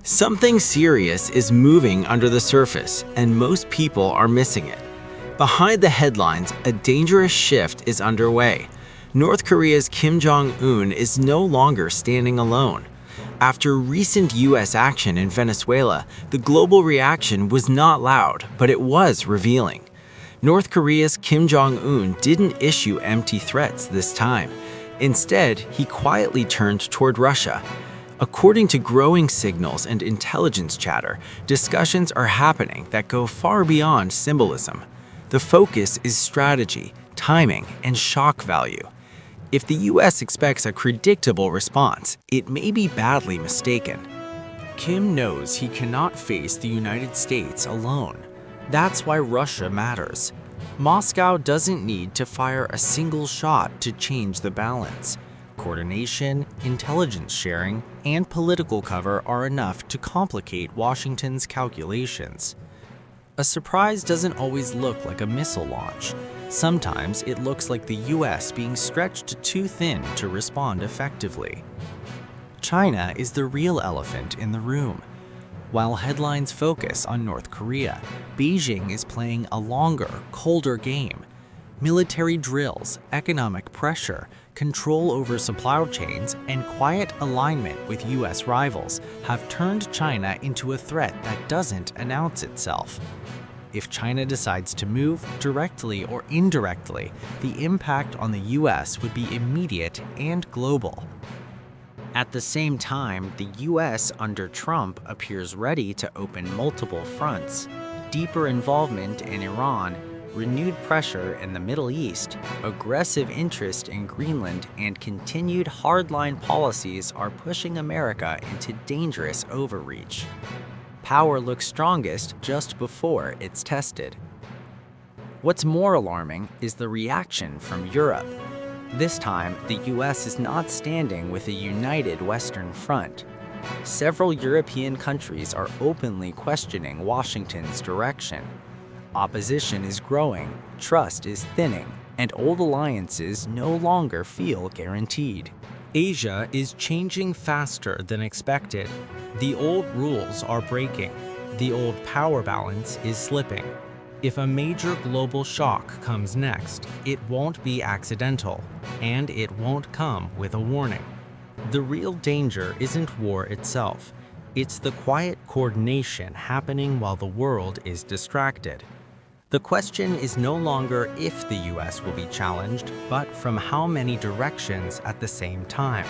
Something serious is moving under the surface, and most people are missing it. Behind the headlines, a dangerous shift is underway. North Korea's Kim Jong-un is no longer standing alone. After recent U.S. action in Venezuela, the global reaction was not loud, but it was revealing. North Korea's Kim Jong-un didn't issue empty threats this time. Instead, he quietly turned toward Russia. According to growing signals and intelligence chatter, discussions are happening that go far beyond symbolism. The focus is strategy, timing, and shock value. If the US expects a predictable response, it may be badly mistaken. Kim knows he cannot face the United States alone. That's why Russia matters. Moscow doesn't need to fire a single shot to change the balance. Coordination, intelligence sharing, and political cover are enough to complicate Washington's calculations. A surprise doesn't always look like a missile launch. Sometimes it looks like the US being stretched too thin to respond effectively. China is the real elephant in the room. While headlines focus on North Korea, Beijing is playing a longer, colder game. Military drills, economic pressure, control over supply chains, and quiet alignment with US rivals have turned China into a threat that doesn't announce itself. If China decides to move, directly or indirectly, the impact on the US would be immediate and global. At the same time, the US under Trump appears ready to open multiple fronts. Deeper involvement in Iran, renewed pressure in the Middle East, aggressive interest in Greenland, and continued hardline policies are pushing America into dangerous overreach. Power looks strongest just before it's tested. What's more alarming is the reaction from Europe. This time, the US is not standing with a united Western front. Several European countries are openly questioning Washington's direction. Opposition is growing, trust is thinning, and old alliances no longer feel guaranteed. Asia is changing faster than expected. The old rules are breaking. The old power balance is slipping. If a major global shock comes next, it won't be accidental, and it won't come with a warning. The real danger isn't war itself. It's the quiet coordination happening while the world is distracted. The question is no longer if the US will be challenged, but from how many directions at the same time.